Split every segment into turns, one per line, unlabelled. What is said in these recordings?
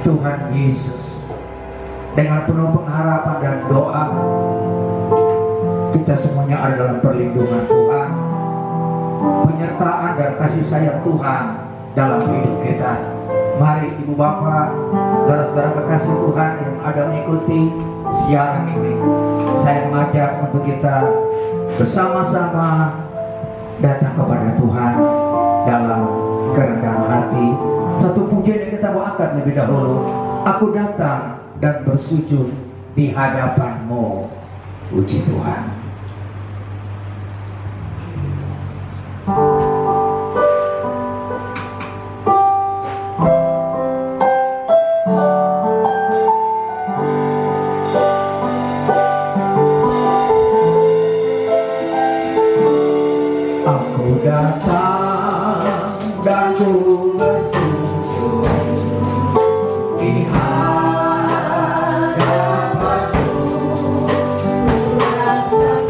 Tuhan Yesus. Dengan penuh pengharapan dan doa, kita semuanya ada dalam perlindungan Tuhan, penyertaan dan kasih sayang Tuhan dalam hidup kita. Mari Ibu Bapak, saudara-saudara kekasih Tuhan yang ada mengikuti siaran ini, saya mengajak untuk kita bersama-sama datang kepada Tuhan dalam kerendahan hati. Satu pujian yang kita mau angkat lebih dahulu. Aku datang dan bersujud di hadapan-Mu. Puji Tuhan. Aku datang dan ku bersujud di hadapan-Mu. Ku rasa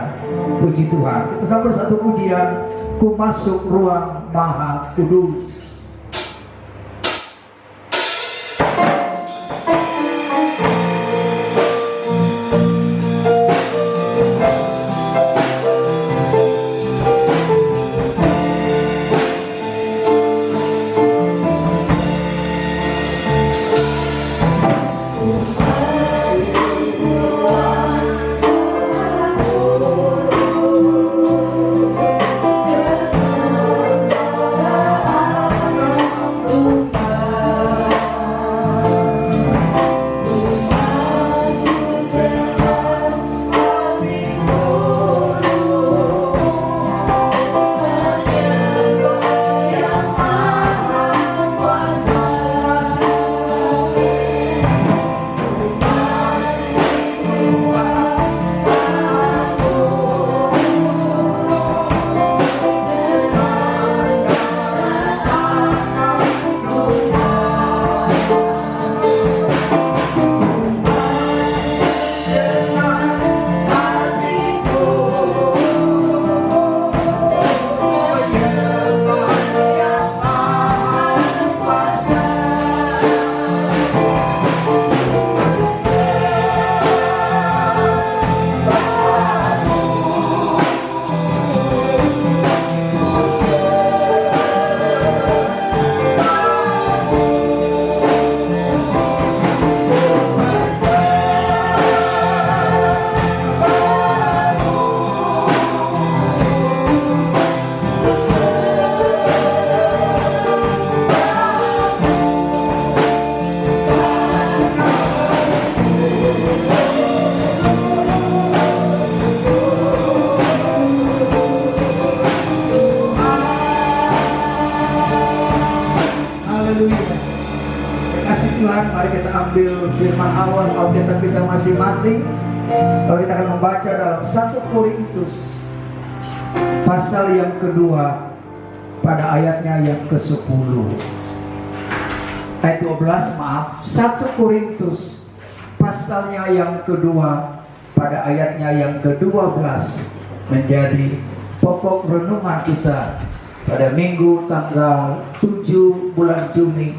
kita. Puji Tuhan. Kita sama satu pujian, ku masuk ruang maha kudus. Firman Allah Alkitab kita masing-masing. Kalau kita akan membaca dalam 1 Korintus pasal yang kedua pada ayatnya yang ke-10. Ayat 12, maaf, 1 Korintus pasalnya yang kedua pada ayatnya yang ke-12 menjadi pokok renungan kita pada minggu tanggal 7 bulan Juni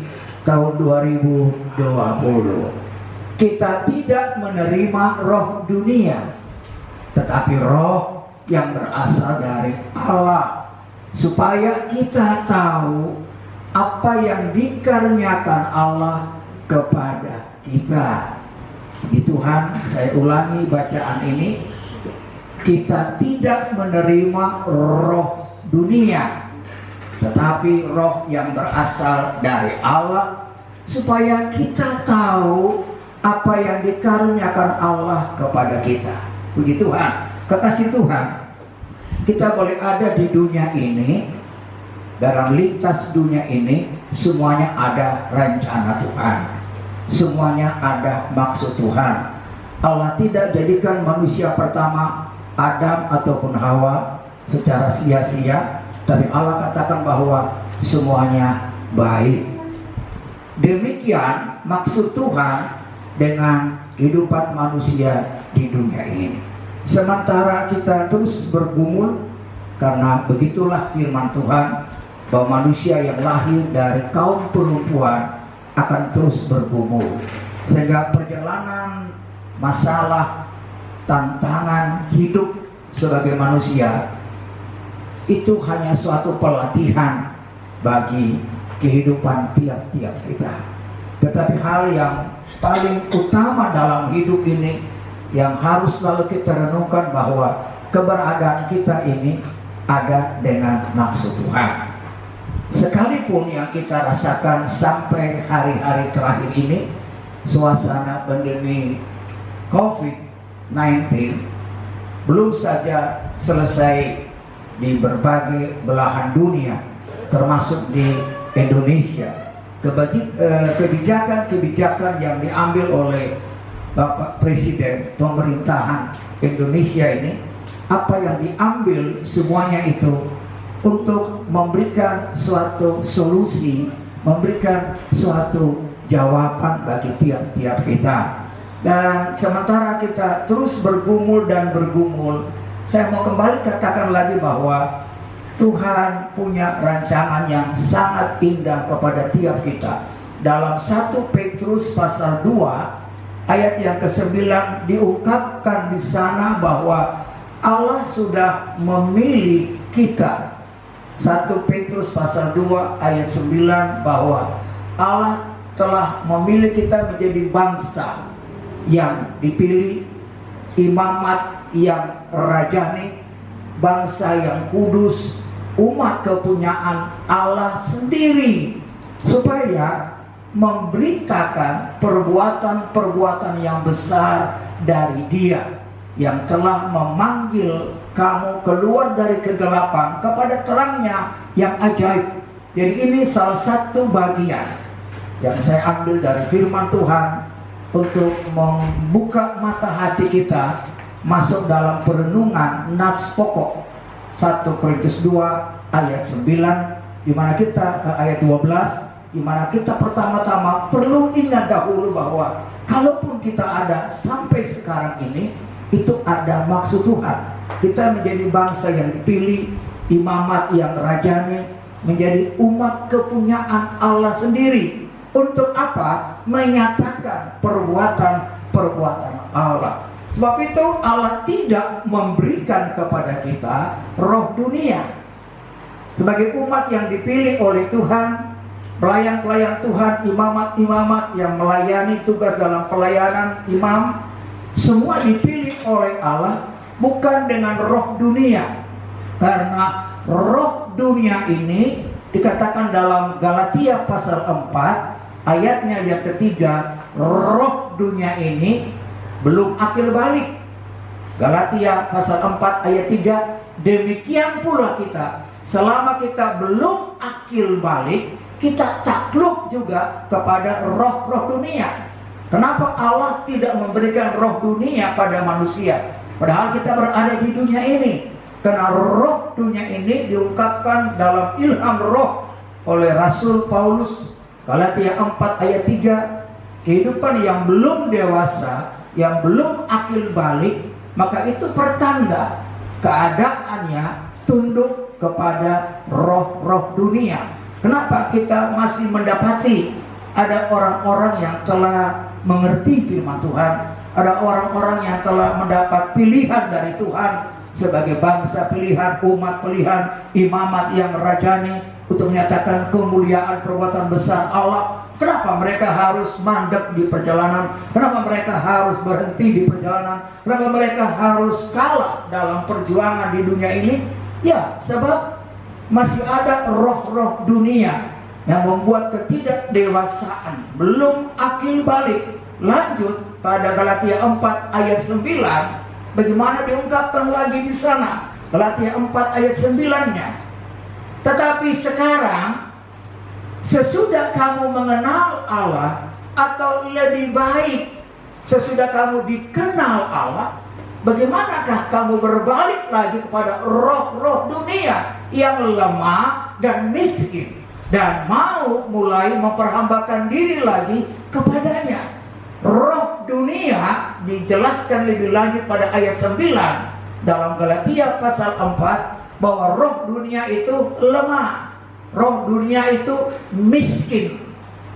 tahun 2020. Kita tidak menerima roh dunia, tetapi roh yang berasal dari Allah, supaya kita tahu apa yang dikaruniakan Allah kepada kita. Puji Tuhan, saya ulangi bacaan ini. Kita tidak menerima roh dunia, tetapi roh yang berasal dari Allah, supaya kita tahu apa yang dikaruniakan Allah kepada kita. Puji Tuhan, kekasih Tuhan, kita boleh ada di dunia ini, dalam lintas dunia ini, semuanya ada rencana Tuhan, semuanya ada maksud Tuhan. Allah tidak jadikan manusia pertama Adam ataupun Hawa secara sia-sia, tapi Allah katakan bahwa semuanya baik. Demikian maksud Tuhan dengan kehidupan manusia di dunia ini. Sementara kita terus bergumul, karena begitulah firman Tuhan, bahwa manusia yang lahir dari kaum perempuan akan terus bergumul, sehingga perjalanan masalah, tantangan hidup sebagai manusia itu hanya suatu pelatihan bagi kehidupan tiap-tiap kita. Tetapi hal yang paling utama dalam hidup ini yang harus selalu kita renungkan, bahwa keberadaan kita ini ada dengan maksud Tuhan. Sekalipun yang kita rasakan sampai hari-hari terakhir ini, suasana pandemi COVID-19 belum saja selesai di berbagai belahan dunia, termasuk di Indonesia. Kebijakan-kebijakan yang diambil oleh Bapak Presiden pemerintahan Indonesia ini, apa yang diambil semuanya itu untuk memberikan suatu solusi, memberikan suatu jawaban bagi tiap-tiap kita. Dan sementara kita terus bergumul dan bergumul, Saya mau kembali katakan lagi bahwa Tuhan punya rancangan yang sangat indah kepada tiap kita. Dalam 1 Petrus pasal 2 ayat yang ke-9 diungkapkan di sana bahwa Allah sudah memilih kita. 1 Petrus pasal 2 ayat 9 bahwa Allah telah memilih kita menjadi bangsa yang dipilih, imamat yang rajani, bangsa yang kudus, umat kepunyaan Allah sendiri, supaya memberitakan perbuatan-perbuatan yang besar dari Dia yang telah memanggil kamu keluar dari kegelapan kepada terangnya yang ajaib. Jadi ini salah satu bagian yang saya ambil dari firman Tuhan untuk membuka mata hati kita masuk dalam perenungan nats pokok 1 Korintus 2 ayat 9, di mana kita ayat 12, di mana kita pertama-tama perlu ingat dahulu bahwa kalaupun kita ada sampai sekarang ini, itu ada maksud Tuhan. Kita menjadi bangsa yang dipilih, imamat yang rajani, menjadi umat kepunyaan Allah sendiri. Untuk apa? Menyatakan perbuatan-perbuatan Allah. Sebab itu Allah tidak memberikan kepada kita roh dunia. Sebagai umat yang dipilih oleh Tuhan, pelayan-pelayan Tuhan, imamat-imamat yang melayani tugas dalam pelayanan imam, semua dipilih oleh Allah bukan dengan roh dunia. Karena roh dunia ini dikatakan dalam Galatia pasal 4 ayatnya yang ketiga, roh dunia ini belum akil balik. Galatia pasal 4 ayat 3, demikian pula kita, selama kita belum akil balik, kita takluk juga kepada roh-roh dunia. Kenapa Allah tidak memberikan roh dunia pada manusia, padahal kita berada di dunia ini? Karena roh dunia ini diungkapkan dalam ilham roh oleh Rasul Paulus. Galatia 4 ayat 3, kehidupan yang belum dewasa, yang belum akil balik, maka itu pertanda keadaannya tunduk kepada roh-roh dunia. Kenapa kita masih mendapati ada orang-orang yang telah mengerti firman Tuhan, ada orang-orang yang telah mendapat pilihan dari Tuhan sebagai bangsa pilihan, umat pilihan, imamat yang rajani untuk menyatakan kemuliaan perbuatan besar Allah. Kenapa mereka harus mandek di perjalanan? Kenapa mereka harus berhenti di perjalanan? Kenapa mereka harus kalah dalam perjuangan di dunia ini? Ya, sebab masih ada roh-roh dunia yang membuat ketidakdewasaan, belum akil balik. Lanjut pada Galatia 4 ayat 9, bagaimana diungkapkan lagi di sana? Galatia 4 ayat 9-nya. Tetapi sekarang, sesudah kamu mengenal Allah, atau lebih baik sesudah kamu dikenal Allah, bagaimanakah kamu berbalik lagi kepada roh-roh dunia yang lemah dan miskin, dan mau mulai memperhambakan diri lagi kepadanya? Roh dunia dijelaskan lebih lanjut pada ayat 9 dalam Galatia pasal 4, bahwa roh dunia itu lemah, roh dunia itu miskin.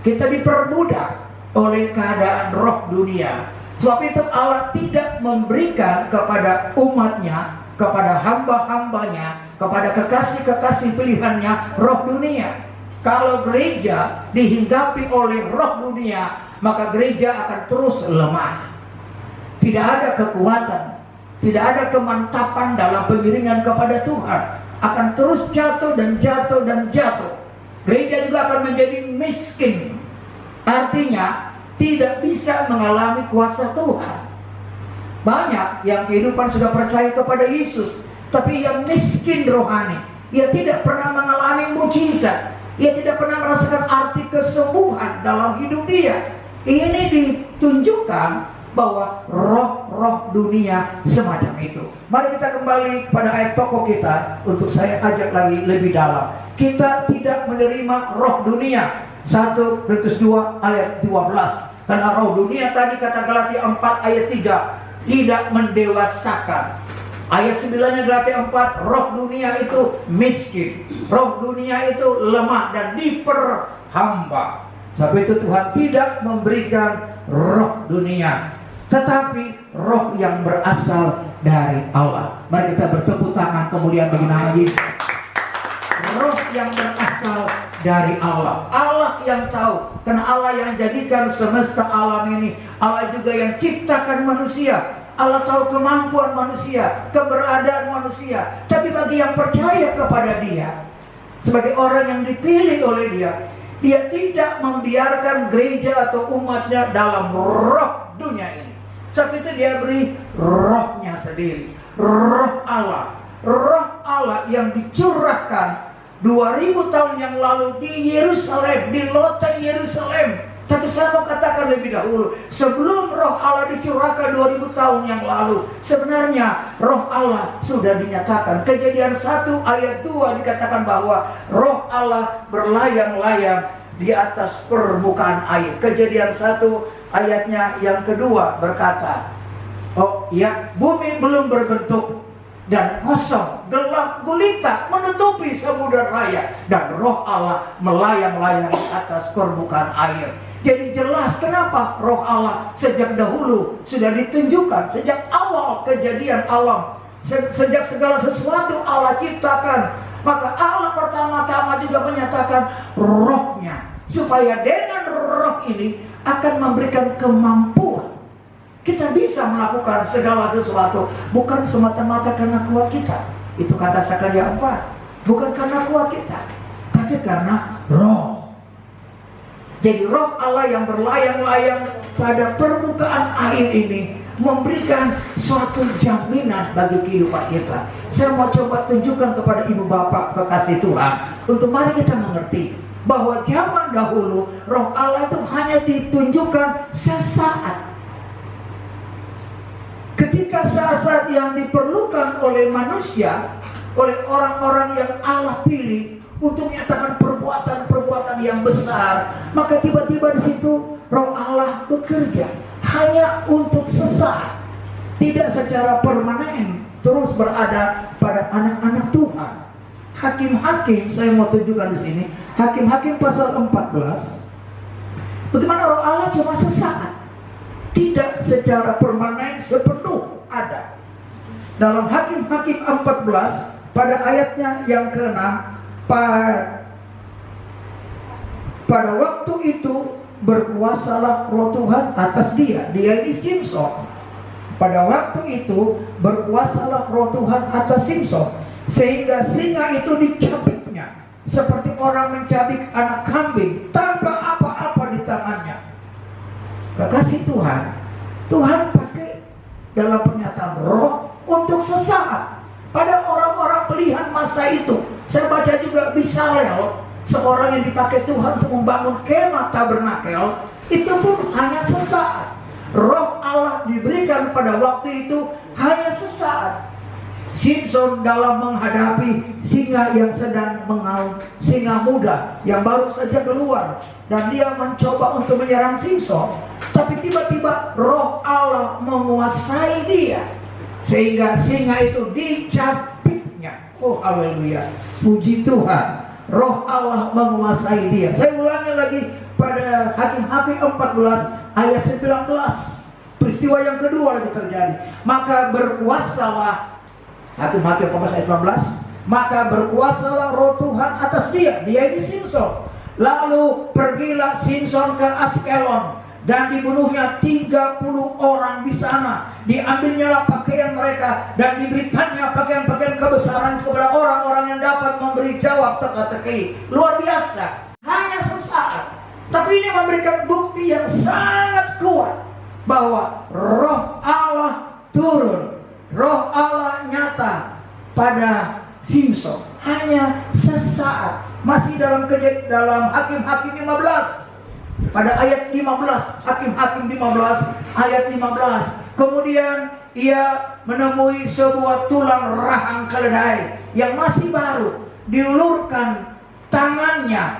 Kita diperbudak oleh keadaan roh dunia. Sebab itu Allah tidak memberikan kepada umatnya, kepada hamba-hambanya, kepada kekasih-kekasih pilihannya roh dunia. Kalau gereja dihinggapi oleh roh dunia, maka gereja akan terus lemah. Tidak ada kekuatan, tidak ada kemantapan dalam pengiringan kepada Tuhan. Akan terus jatuh dan jatuh dan jatuh. Gereja juga akan menjadi miskin. Artinya tidak bisa mengalami kuasa Tuhan. Banyak yang kehidupan sudah percaya kepada Yesus, tapi yang miskin rohani. Ia tidak pernah mengalami mukjizat. Ia tidak pernah merasakan arti kesembuhan dalam hidup dia. Ini ditunjukkan bahwa roh-roh dunia semacam itu. Mari kita kembali kepada ayat pokok kita untuk saya ajak lagi lebih dalam. Kita tidak menerima roh dunia. 1 Korintus 2 ayat 12. Karena roh dunia tadi kata Galatia 4 ayat 3 tidak mendewasakan. Ayat 9-nya Galatia 4, roh dunia itu miskin, roh dunia itu lemah dan diperhamba. Sebab itu Tuhan tidak memberikan roh dunia, tetapi roh yang berasal dari Allah. Mari kita bertepuk tangan kemuliaan bagi nama Yesus. Roh yang berasal dari Allah. Allah yang tahu, karena Allah yang jadikan semesta alam ini. Allah juga yang ciptakan manusia. Allah tahu kemampuan manusia, keberadaan manusia. Tapi bagi yang percaya kepada Dia, sebagai orang yang dipilih oleh Dia, Dia tidak membiarkan gereja atau umatnya dalam roh dunia ini. Sebab itu Dia beri rohnya sendiri, roh Allah. Roh Allah yang dicurahkan 2000 tahun yang lalu di Yerusalem, di loteng Yerusalem. Tapi saya mau katakan lebih dahulu, sebelum roh Allah dicurahkan 2000 tahun yang lalu, sebenarnya roh Allah sudah dinyatakan. Kejadian 1 ayat 2 dikatakan bahwa roh Allah berlayang-layang di atas permukaan air. Kejadian 1 ayatnya yang kedua berkata, oh ya, bumi belum berbentuk dan kosong, gelap gulita menutupi samudera raya, dan roh Allah melayang-layang di atas permukaan air. Jadi jelas kenapa roh Allah sejak dahulu sudah ditunjukkan, sejak awal kejadian alam, sejak segala sesuatu Allah ciptakan. Maka Allah pertama-tama juga menyatakan rohnya, supaya dengan roh ini akan memberikan kemampuan kita bisa melakukan segala sesuatu, bukan semata-mata karena kuat kita. Itu kata Sakarya 4, bukan karena kuat kita, tapi karena roh. Jadi roh Allah yang berlayang-layang pada permukaan air ini memberikan suatu jaminan bagi kehidupan kita. Saya mau coba tunjukkan kepada ibu bapak kekasih Tuhan, untuk mari kita mengerti bahwa zaman dahulu roh Allah itu hanya ditunjukkan sesaat. Ketika saat-saat yang diperlukan oleh manusia, oleh orang-orang yang Allah pilih untuk menyatakan perbuatan-perbuatan yang besar, maka tiba-tiba di situ roh Allah bekerja hanya untuk sesaat, tidak secara permanen terus berada pada anak-anak Tuhan. Hakim-hakim, saya mau tunjukkan di sini, Hakim-hakim pasal 14. Bagaimana roh Allah cuma sesaat, tidak secara permanen sepenuh ada. Dalam Hakim-hakim 14 pada ayatnya yang ke-6, pada waktu itu berkuasalah roh Tuhan atas dia. Dia ini Simson. Pada waktu itu berkuasalah roh Tuhan atas Simson, sehingga singa itu dicabiknya seperti orang mencabik anak kambing tanpa apa-apa di tangannya. Kekasih Tuhan, Tuhan pakai dalam pernyataan roh untuk sesaat pada orang-orang pilihan masa itu. Saya baca juga Bisalel, seorang yang dipakai Tuhan untuk membangun kemah tabernakel, itu pun hanya sesaat. Roh Allah diberikan pada waktu itu hanya sesaat. Simson dalam menghadapi singa yang sedang mengaum, singa muda yang baru saja keluar, dan dia mencoba untuk menyerang Simson, tapi tiba-tiba roh Allah menguasai dia sehingga singa itu dicabiknya. Oh haleluya, puji Tuhan, roh Allah menguasai dia. Saya ulangi lagi pada Hakim-hakim 14 ayat 19. Peristiwa yang kedua lagi terjadi. Maka berkuasalah, Hakim-hakim 14 ayat 19, maka berkuasalah roh Tuhan atas dia. Dia ini Simson. Lalu pergilah Simson ke Askelon dan dibunuhnya 30 orang di sana. Diambilnyalah pakaian mereka dan diberikannya pakaian-pakaian kebesaran kepada orang-orang yang dapat memberi jawab teka-teki. Luar biasa. Hanya sesaat, tapi ini memberikan bukti yang sangat kuat bahwa roh Allah turun, roh Allah nyata pada Simson hanya sesaat. Masih dalam Hakim-hakim 15 pada ayat 15, Hakim-hakim 15 ayat 15. Kemudian ia menemui sebuah tulang rahang keledai yang masih baru, diulurkan tangannya,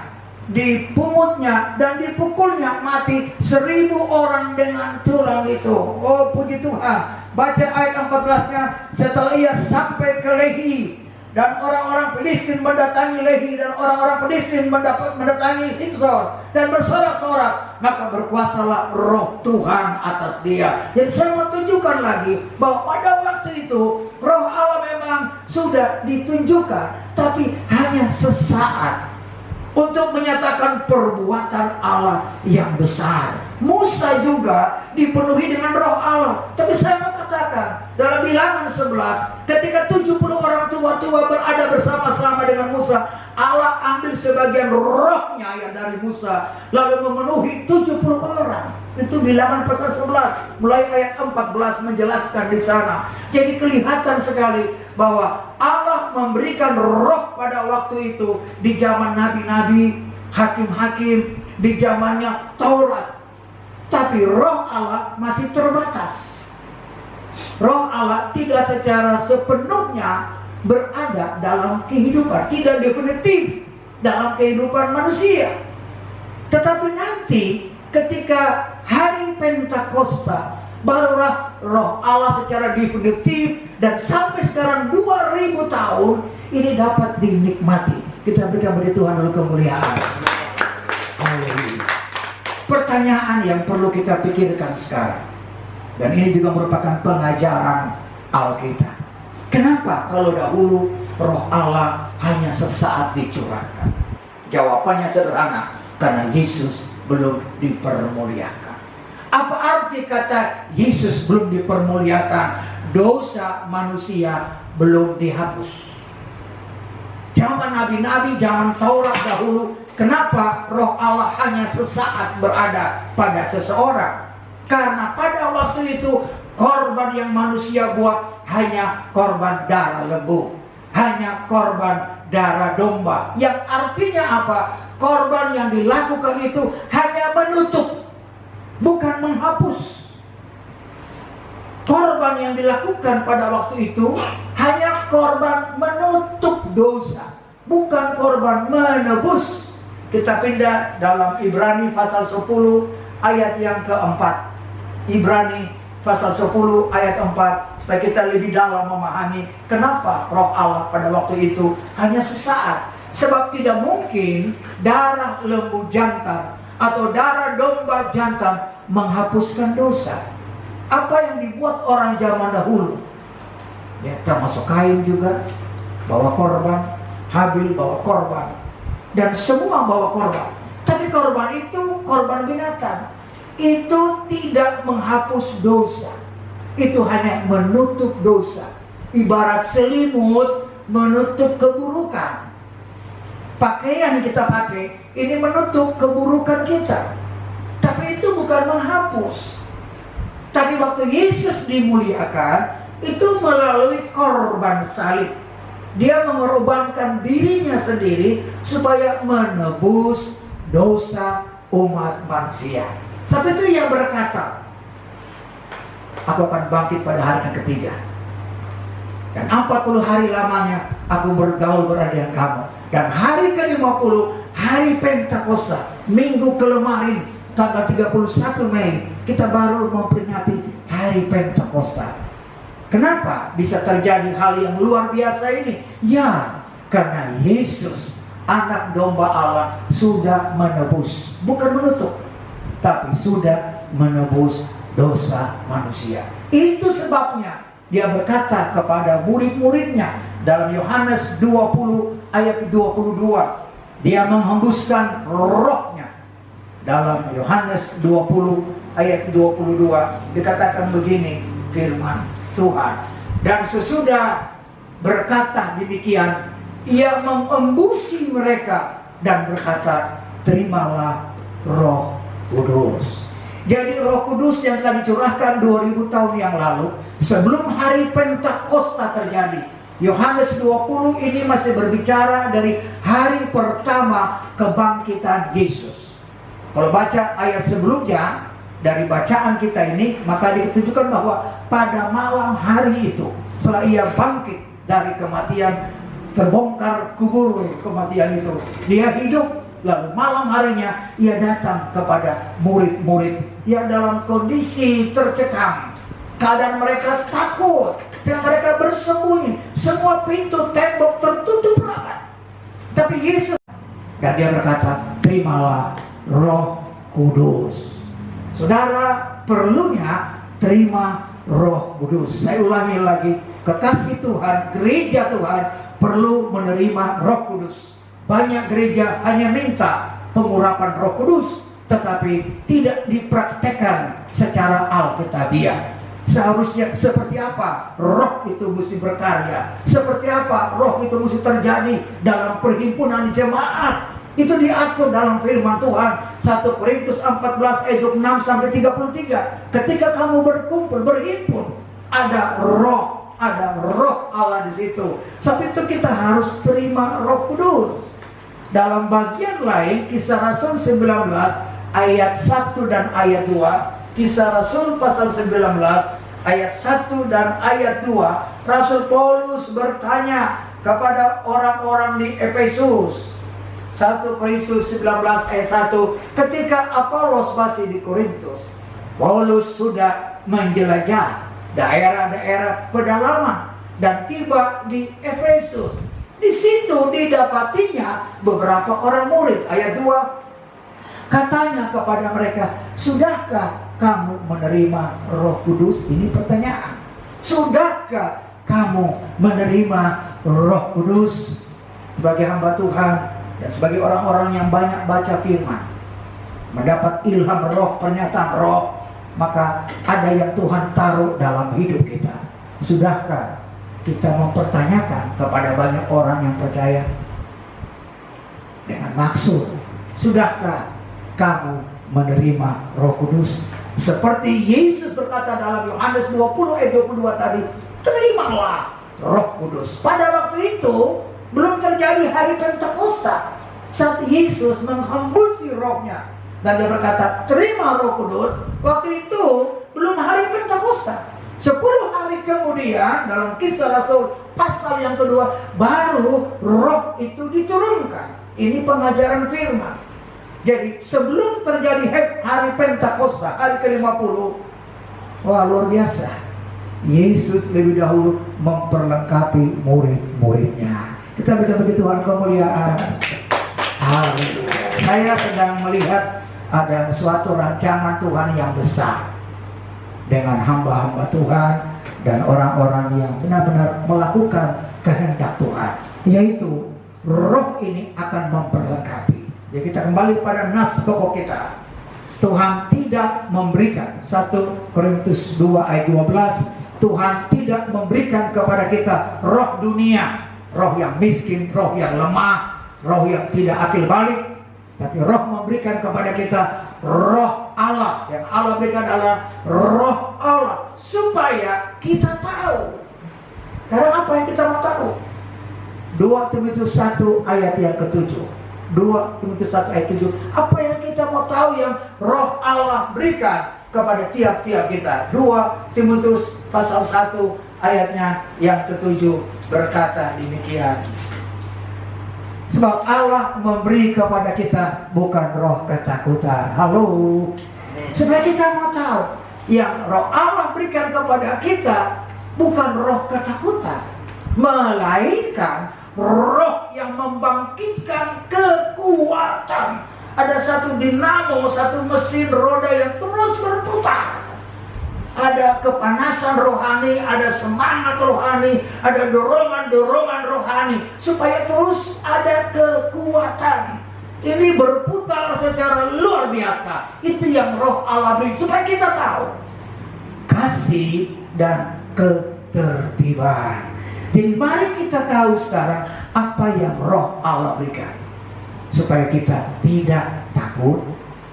dipungutnya dan dipukulnya mati 1000 orang dengan tulang itu. Oh puji Tuhan, Baca ayat 14-nya. Setelah ia sampai ke Lehi, dan orang-orang Filistin mendatangi Lehi, dan orang-orang Filistin mendatangi Sikor, dan bersorak-sorak, maka berkuasalah roh Tuhan atas dia. Jadi saya mau tunjukkan lagi bahwa pada waktu itu roh Allah memang sudah ditunjukkan, tapi hanya sesaat untuk menyatakan perbuatan Allah yang besar. Musa juga dipenuhi dengan roh Allah. Tapi saya mau katakan, dalam Bilangan 11, ketika 70 orang tua-tua berada bersama-sama dengan Musa, Allah ambil sebagian rohnya yang dari Musa, lalu memenuhi 70 orang. Itu Bilangan pasal 11, mulai ayat 14 menjelaskan di sana. Jadi kelihatan sekali bahwa Allah memberikan roh pada waktu itu di zaman nabi-nabi, hakim-hakim, di zamannya Taurat. Tapi roh Allah masih terbatas. Roh Allah tidak secara sepenuhnya berada dalam kehidupan, tidak definitif dalam kehidupan manusia. Tetapi nanti ketika hari Pentakosta, barulah roh Allah secara definitif, dan sampai sekarang 2000 tahun ini dapat dinikmati. Kita berikan bagi Tuhan dulu kemuliaan. Haleluya. Pertanyaan yang perlu kita pikirkan sekarang, dan ini juga merupakan pengajaran Alkitab. Kenapa kalau dahulu roh Allah hanya sesaat dicurahkan? Jawabannya sederhana, karena Yesus belum dipermuliakan. Apa arti kata Yesus belum dipermuliakan? Dosa manusia belum dihapus. Zaman nabi-nabi, zaman Taurat dahulu, kenapa roh Allah hanya sesaat berada pada seseorang? Karena pada waktu itu korban yang manusia buat hanya korban darah lembu, hanya korban darah domba. Yang artinya apa? Korban yang dilakukan itu hanya menutup, bukan menghapus. Korban yang dilakukan pada waktu itu hanya korban menutup dosa, bukan korban menebus. Kita pindah dalam Ibrani pasal 10 ayat yang keempat. Ibrani pasal 10 ayat 4, supaya kita lebih dalam memahami kenapa roh Allah pada waktu itu hanya sesaat. Sebab tidak mungkin darah lembu jantan atau darah domba jantan menghapuskan dosa. Apa yang dibuat orang zaman dahulu, ya, termasuk Kain juga bawa korban, Habil bawa korban, dan semua bawa korban. Tapi korban itu korban binatang, itu tidak menghapus dosa, itu hanya menutup dosa. Ibarat selimut menutup keburukan. Pakaian yang kita pakai ini menutup keburukan kita, tapi itu bukan menghapus. Tapi waktu Yesus dimuliakan, itu melalui korban salib. Dia mengorbankan dirinya sendiri supaya menebus dosa umat manusia. Sampai itu ia berkata, aku akan bangkit pada hari yang ketiga, dan 40 hari lamanya aku bergaul berada dengan kamu. Dan hari ke-50, hari Pentakosta, minggu kelemarin, tanggal 31 Mei, kita baru memperingati hari Pentakosta. Kenapa bisa terjadi hal yang luar biasa ini? Ya, karena Yesus, anak domba Allah, sudah menebus, bukan menutup, tapi sudah menebus dosa manusia. Itu sebabnya dia berkata kepada murid-muridnya dalam Yohanes 20 ayat 22, dia menghembuskan rohnya. Dalam Yohanes 20 ayat 22 dikatakan begini firman Tuhan, dan sesudah berkata demikian, ia mengembusi mereka dan berkata, terimalah Roh Kudus. Jadi Roh Kudus yang telah dicurahkan 2000 tahun yang lalu, sebelum hari Pentakosta terjadi. Yohanes 20 ini masih berbicara dari hari pertama kebangkitan Yesus. Kalau baca ayat sebelumnya dari bacaan kita ini, maka ditunjukkan bahwa pada malam hari itu, setelah ia bangkit dari kematian, terbongkar kubur kematian itu, dia hidup. Lalu malam harinya ia datang kepada murid-murid yang dalam kondisi tercekam, Keadaan mereka takut, dan mereka bersembunyi. Semua pintu tembok tertutup rapat. Tapi Yesus, dan dia berkata, terimalah Roh Kudus. Saudara, perlunya terima Roh Kudus. Saya ulangi lagi, kekasih Tuhan, gereja Tuhan perlu menerima Roh Kudus. Banyak gereja hanya minta pengurapan Roh Kudus, tetapi tidak dipraktekkan secara alkitabiah. Seharusnya seperti apa roh itu mesti berkarya, seperti apa roh itu mesti terjadi dalam perhimpunan jemaat. Itu diatur dalam firman Tuhan 1 Korintus 14 ayat 6 sampai 33. Ketika kamu berkumpul, berhimpun, ada roh Allah di situ. Sebab itu kita harus terima Roh Kudus. Dalam bagian lain, Kisah Rasul 19 ayat 1 dan ayat 2, Kisah Rasul pasal 19 ayat 1 dan ayat 2, Rasul Paulus bertanya kepada orang-orang di Efesus. 1 Korintus 19 ayat 1, ketika Apolos masih di Korintus, Paulus sudah menjelajah daerah-daerah pedalaman dan tiba di Efesus. Di situ didapatinya beberapa orang murid. Ayat 2, katanya kepada mereka, sudahkah kamu menerima Roh Kudus? Ini pertanyaan. Sudahkah kamu menerima Roh Kudus? Sebagai hamba Tuhan dan sebagai orang-orang yang banyak baca firman, mendapat ilham roh, pernyataan roh, maka ada yang Tuhan taruh dalam hidup kita. Sudahkah kita mempertanyakan kepada banyak orang yang percaya dengan maksud, sudahkah kamu menerima Roh Kudus? Seperti Yesus berkata dalam Yohanes 20 ayat 22 tadi, terimalah Roh Kudus. Pada waktu itu belum terjadi hari Pentakosta, saat Yesus menghembusi rohnya dan dia berkata, terima Roh Kudus. Waktu itu belum hari Pentakosta. 10 hari kemudian dalam Kisah Rasul pasal yang kedua, baru roh itu diturunkan. Ini pengajaran firman. Jadi sebelum terjadi hari Pentakosta, hari ke-50, wah luar biasa, Yesus lebih dahulu memperlengkapi murid-muridnya. Kita bagi Tuhan kemuliaan. Haleluya. Saya sedang melihat ada suatu rancangan Tuhan yang besar dengan hamba-hamba Tuhan dan orang-orang yang benar-benar melakukan kehendak Tuhan, yaitu roh ini akan memperlengkapi. Jadi kita kembali pada nas pokok kita. Tuhan tidak memberikan, 1 Korintus 2 ayat 12, Tuhan tidak memberikan kepada kita roh dunia, roh yang miskin, roh yang lemah, roh yang tidak akil balik. Tapi roh memberikan kepada kita roh Allah. Yang Allah berikan adalah roh Allah, supaya kita tahu. Sekarang apa yang kita mau tahu? 2 Timotius 1 ayat yang ke-7. 2 Timotius 1 ayat 7. Apa yang kita mau tahu yang roh Allah berikan kepada tiap-tiap kita? 2 Timotius pasal 1 ayatnya yang ke-7 berkata demikian. Sebab Allah memberi kepada kita bukan roh ketakutan. Halo. Supaya kita mau tahu, yang roh Allah berikan kepada kita bukan roh ketakutan, melainkan roh yang membangkitkan kekuatan. Ada satu dinamo, satu mesin roda yang terus berputar. Ada kepanasan rohani, ada semangat rohani, ada dorongan-dorongan rohani, supaya terus ada kekuatan. Ini berputar secara luar biasa. Itu yang roh Allah beri, supaya kita tahu kasih dan ketertiban. Jadi mari kita tahu sekarang apa yang roh Allah berikan, supaya kita tidak takut,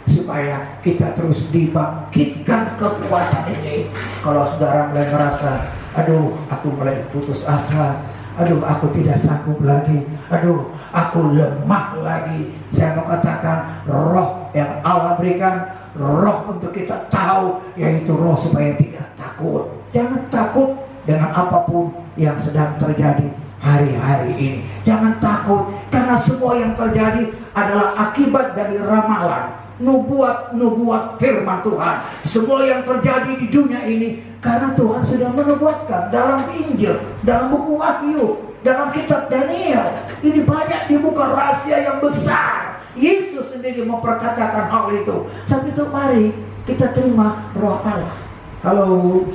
supaya kita terus dibangkitkan kekuatan ini. Kalau saudara mulai merasa, aduh aku mulai putus asa, aduh aku tidak sanggup lagi, aduh aku lemah lagi, saya mau katakan roh yang Allah berikan, roh untuk kita tahu, yaitu roh supaya tidak takut. Jangan takut dengan apapun yang sedang terjadi hari-hari ini. Jangan takut, karena semua yang terjadi adalah akibat dari ramalan. nubuat firman Tuhan. Semua yang terjadi di dunia ini karena Tuhan sudah menubuatkan dalam Injil, dalam buku Wahyu, dalam kitab Daniel. Ini banyak dibuka rahasia yang besar. Yesus sendiri memperkatakan hal itu. Sebab itu mari kita terima Roh Allah. Halo,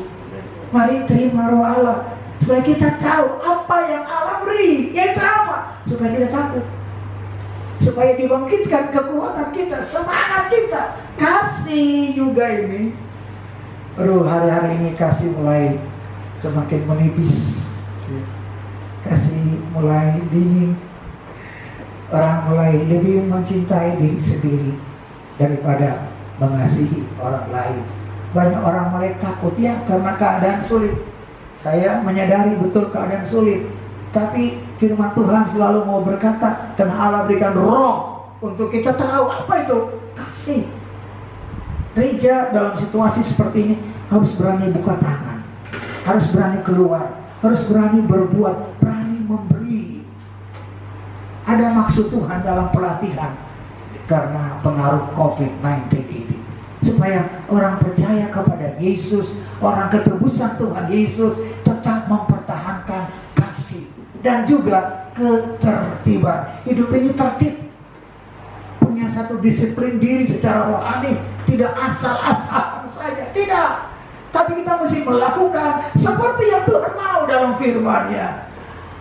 mari terima Roh Allah supaya kita tahu apa yang Allah beri. Yaitu apa? Supaya tidak takut, supaya dibangkitkan kekuatan kita, semangat kita. Kasih juga ini. Aduh, hari-hari ini kasih mulai semakin menipis. Kasih mulai dingin. Orang mulai lebih mencintai diri sendiri daripada mengasihi orang lain. Banyak orang mulai takut ya karena keadaan sulit. Saya menyadari betul keadaan sulit, tapi firman Tuhan selalu mau berkata, dan Allah berikan roh untuk kita tahu apa itu kasih. Gereja dalam situasi seperti ini harus berani buka tangan, harus berani keluar, harus berani berbuat, berani memberi. Ada maksud Tuhan dalam pelatihan karena pengaruh COVID-19 ini, supaya orang percaya kepada Yesus, orang ketebusan Tuhan Yesus tetap mempertahankan kasih dan juga ketertiban. Hidup ini tertib, punya satu disiplin diri secara rohani, tidak asal-asalan saja, tidak. Tapi kita mesti melakukan seperti yang Tuhan mau dalam firman-Nya.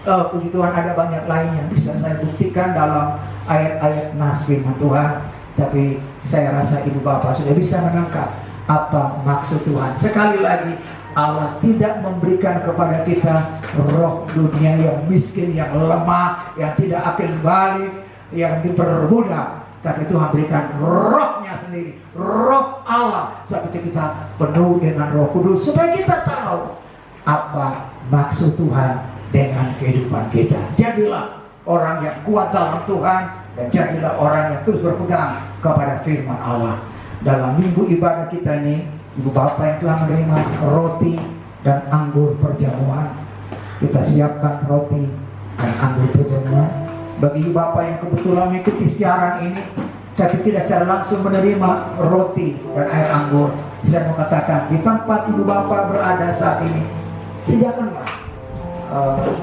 Puji Tuhan, ada banyak lain yang bisa saya buktikan dalam ayat-ayat nas firman Tuhan. Tapi saya rasa ibu bapak sudah bisa menangkap apa maksud Tuhan. Sekali lagi, Allah tidak memberikan kepada kita roh dunia yang miskin, yang lemah, yang tidak akil balik, yang diperbudak. Tapi Tuhan berikan rohnya sendiri, roh Allah, supaya kita penuh dengan Roh Kudus, supaya kita tahu apa maksud Tuhan dengan kehidupan kita. Jadilah orang yang kuat dalam Tuhan, dan jadilah orang yang terus berpegang kepada firman Allah. Dalam minggu ibadah kita ini, ibu bapak yang telah menerima roti dan anggur perjamuan, kita siapkan roti dan anggur perjamuan. Bagi ibu bapak yang kebetulan mengikuti siaran ini tapi tidak secara langsung menerima roti dan air anggur, saya mau katakan di tempat ibu bapak berada saat ini, sediakanlah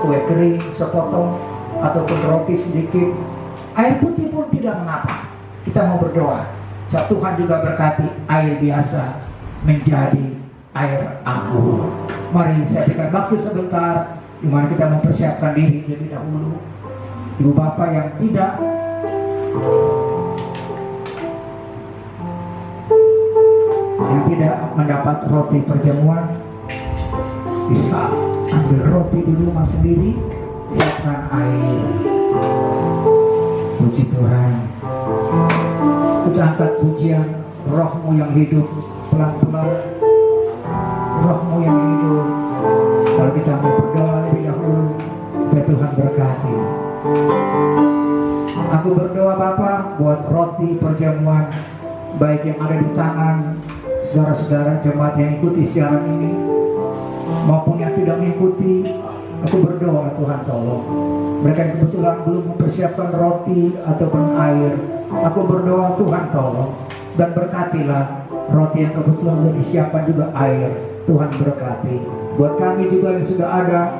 kue kering sepotong ataupun roti sedikit. Air putih pun tidak mengapa. Kita mau berdoa, saat Tuhan juga berkati air biasa menjadi air anggur. Mari saya berikan waktu sebentar di mana kita mempersiapkan diri lebih dahulu. Ibu bapak yang tidak mendapat roti perjamuan, bisa ambil roti di rumah sendiri, siapkan air. Puji Tuhan. Kita angkat pujian Rohmu yang hidup, pelan-pelan. Rohmu yang hidup. Kalau kita mau berdoa lebih dahulu, supaya Tuhan berkati. Aku berdoa Bapa buat roti perjamuan, baik yang ada di tangan saudara-saudara jemaat yang ikuti siaran ini maupun yang tidak mengikuti. Aku berdoa Tuhan tolong mereka yang kebetulan belum mempersiapkan roti ataupun air. Aku berdoa Tuhan tolong dan berkatilah roti yang kebetulan sudah disiapkan juga air. Tuhan berkati. Buat kami juga yang sudah ada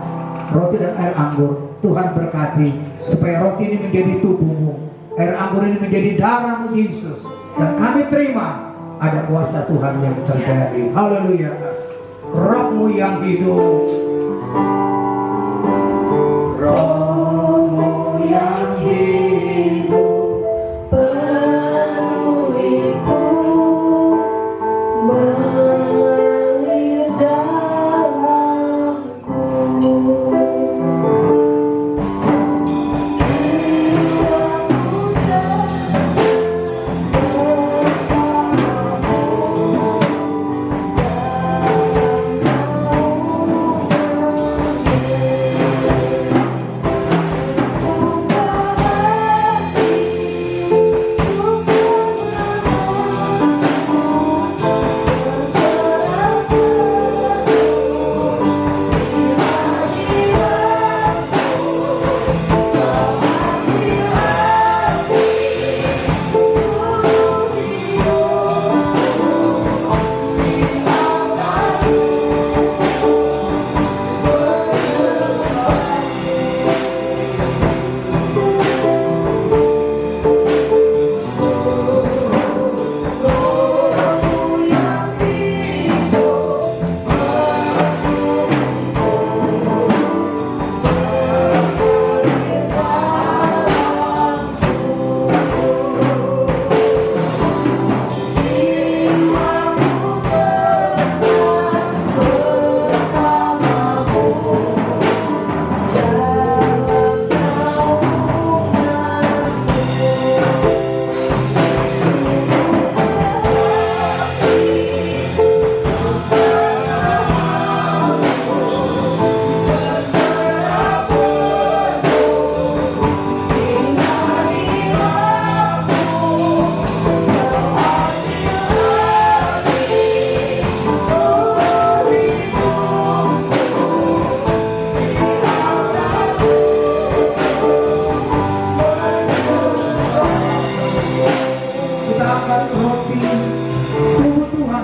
roti dan air anggur, Tuhan berkati supaya roti ini menjadi tubuhmu, air anggur ini menjadi darahmu Yesus, dan kami terima ada kuasa Tuhan yang terjadi. Haleluya. Rohmu yang hidup, Rohmu yang hidup, penuhiku, mengalir dalamku. Jiwaku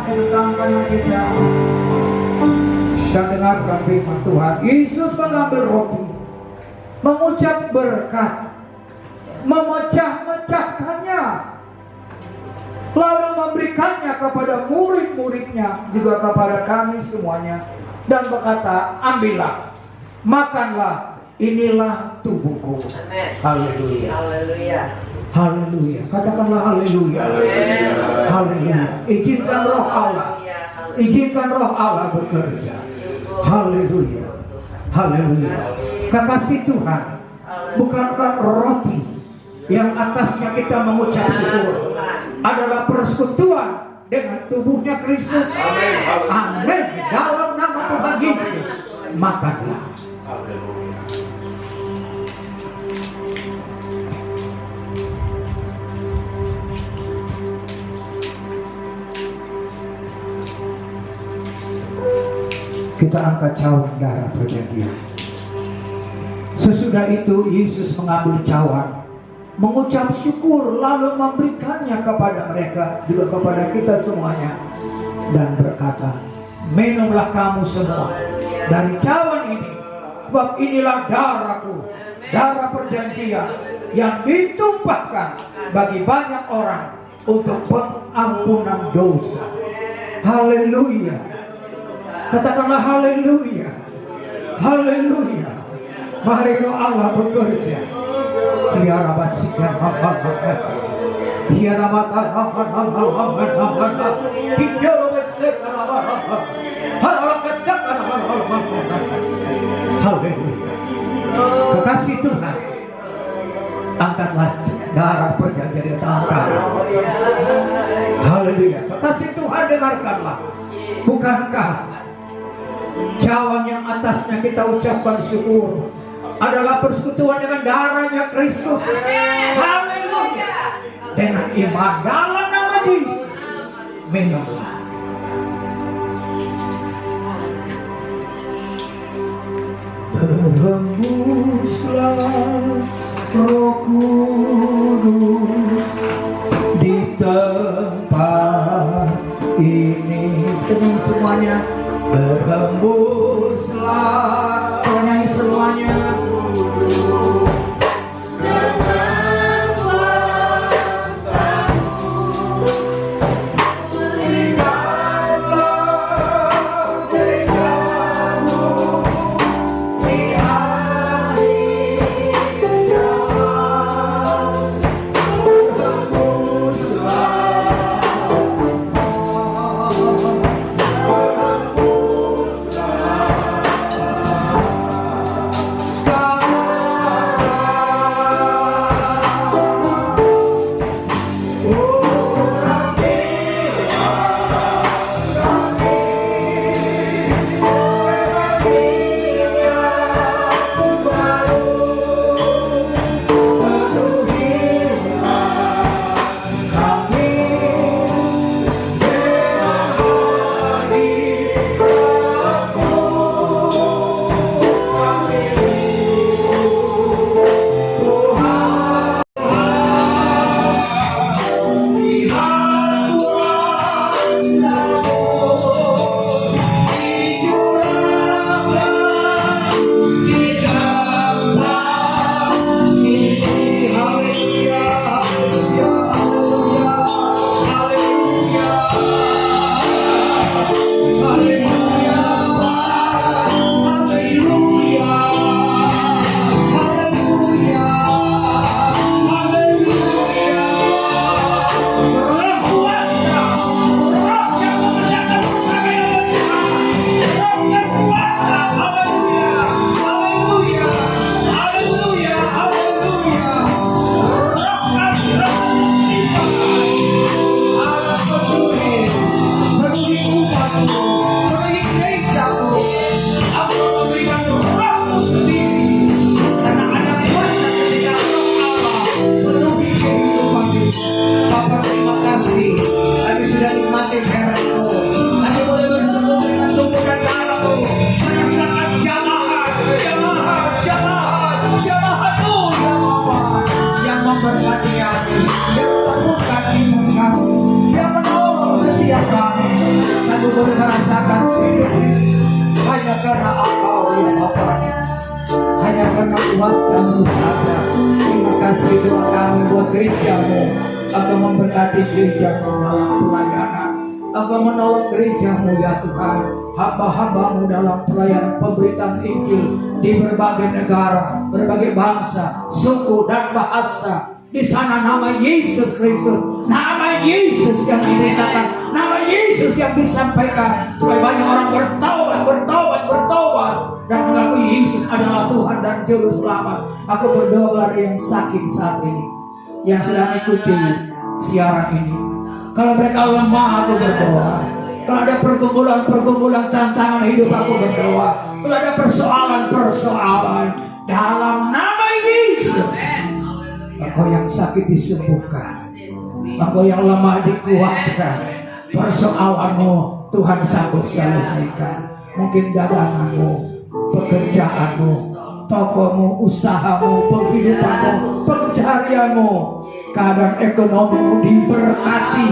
dengan tangan kanan kita dan dengarkan firman Tuhan. Yesus mengambil roti, mengucap berkat, memecah-mecahkannya, lalu memberikannya kepada murid-muridnya, juga kepada kami semuanya, dan berkata, ambillah, makanlah, inilah tubuhku. Haleluya.
Haleluya.
Haleluya. Katakanlah haleluya. Haleluya. Izinkan roh Allah, izinkan roh Allah bekerja. Haleluya. Haleluya. Kekasih Tuhan, bukankah roti yang atasnya kita mengucap syukur adalah persekutuan dengan tubuhnya Kristus? Amin. Dalam nama Tuhan Yesus, makanlah. Kita angkat cawan darah perjanjian. Sesudah itu Yesus mengambil cawan, mengucap syukur, lalu memberikannya kepada mereka, juga kepada kita semuanya, dan berkata, minumlah kamu semua dari cawan ini, sebab inilah darahku, darah perjanjian yang ditumpahkan bagi banyak orang untuk pengampunan dosa. Haleluya. Katakanlah haleluya. Haleluya. Mari roh Allah bekerja. Biar abad sikap biar abad haleluya. Kekasih Tuhan, angkatlah darah perjanjian di tangan kanan. Haleluya. Kekasih Tuhan, dengarkanlah. Bukankah cawan yang atasnya kita ucapkan syukur adalah persekutuan dengan darahnya Kristus? Haleluya. Dengan iman dalam nama Yesus, minumlah. Berhembuslah Roh Kudus di tempat ini. Dengan semuanya, berhembuslah. Kita nyanyi semuanya. kuasamu saja. Terima kasih doa kami buat gerejamu. Engkau memberkati gerejamu dalam pelayanan. Engkau menolong gerejamu ya Tuhan. Hamba-hambamu dalam pelayanan pemberitaan Injil di berbagai negara, berbagai bangsa, suku dan bahasa. Di sana nama Yesus Kristus, nama Yesus yang diberitakan, nama Yesus yang disampaikan supaya banyak orang bertobat dan mengakui Yesus adalah Tuhan dan Juru Selamat. Aku berdoa dari yang sakit saat ini, yang sedang ikuti siaran ini. Kalau mereka lemah, aku berdoa. Kalau ada pergumulan tantangan hidup, aku berdoa. Kalau ada persoalan dalam nama Yesus, engkau yang sakit disembuhkan, engkau yang lemah dikuatkan. Persoalanmu Tuhan sanggup selesaikan. Mungkin daganganmu, pekerjaanmu, tokomu, usahamu, penghidupanmu, pencarianmu, keadaan ekonomimu diberkati.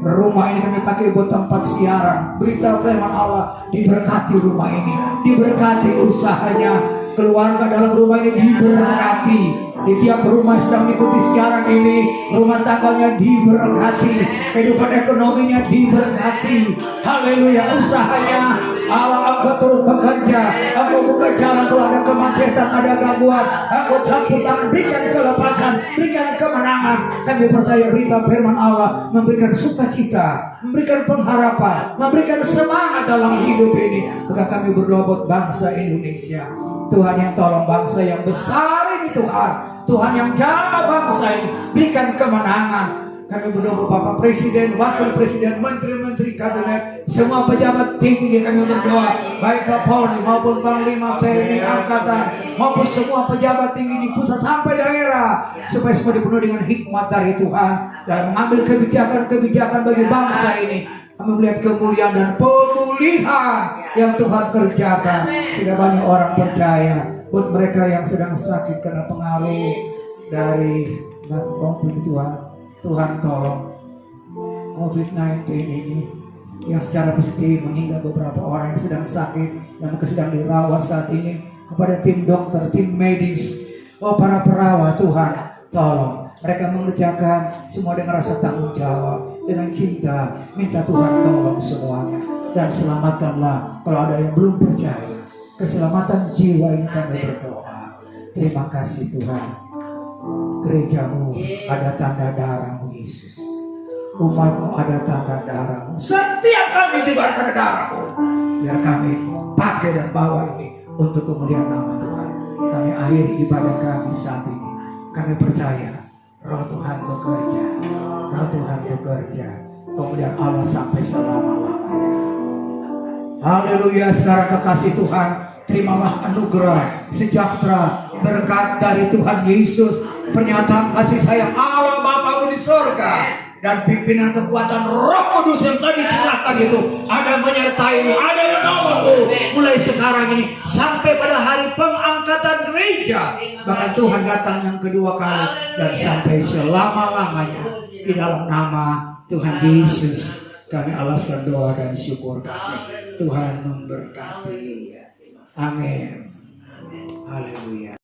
Rumah ini kami pakai buat tempat siaran berita firman Allah. Diberkati rumah ini, diberkati usahanya, keluarga dalam rumah ini diberkati. Di tiap rumah sedang mengikuti siaran ini, rumah tangganya diberkati, kehidupan ekonominya diberkati. Haleluya, usahanya Allah angkat turun bekerja. Aku buka jalan kalau ada kemacetan, ada gangguan. Aku campur tangan, berikan kelepasan, berikan kemenangan. Kami percaya berita firman Allah memberikan sukacita, memberikan pengharapan, memberikan semangat dalam hidup ini. Maka kami berdoa buat bangsa Indonesia. Tuhan yang tolong bangsa yang besar ini Tuhan. Tuhan yang jaga bangsa ini, berikan kemenangan. Kami berdoa Bapak Presiden, Wakil Presiden, Menteri-Menteri Kabinet, semua pejabat tinggi kami berdoa, baik Kapolri maupun Panglima TNI Angkatan, maupun semua pejabat tinggi di pusat sampai daerah, supaya semua dipenuhi dengan hikmat dari Tuhan dalam mengambil kebijakan-kebijakan bagi bangsa ini. Kami melihat kemuliaan dan pemulihan yang Tuhan kerjakan, sehingga banyak orang percaya. Buat mereka yang sedang sakit karena pengaruh dari COVID, Tuhan tolong COVID-19 ini yang secara pasti meninggal beberapa orang yang sedang sakit, yang sedang dirawat saat ini. Kepada tim dokter, tim medis, para perawat, Tuhan tolong mereka mengerjakan semua dengan rasa tanggung jawab, dengan cinta. Minta Tuhan tolong semuanya dan selamatkanlah kalau ada yang belum percaya. Keselamatan jiwa ini kami berdoa. Terima kasih Tuhan. Gerejamu ada tanda darah-Mu Yesus. Umat-Mu ada tanda darah-Mu. Setiap kami juga ada tanda darah-Mu. Biar kami pakai dan bawa ini untuk kemuliaan nama Tuhan. Kami akhiri ibadah kami saat ini. Kami percaya Roh Tuhan bekerja. Roh Tuhan bekerja. Kemudian Allah sampai selama-lamanya. Haleluya, saudara kekasih Tuhan. Terimalah anugerah, sejahtera, berkat dari Tuhan Yesus, pernyataan kasih sayang Allah Bapa di sorga, dan pimpinan kekuatan Roh Kudus yang tadi diceritakan itu ada menyertai-Mu, ada menolong-Mu mulai sekarang ini sampai pada hari pengangkatan gereja. Bahkan Tuhan datang yang kedua kali dan sampai selama-lamanya. Di dalam nama Tuhan Yesus kami alaskan doa dan syukur kami. Tuhan memberkati. Amin. Haleluya.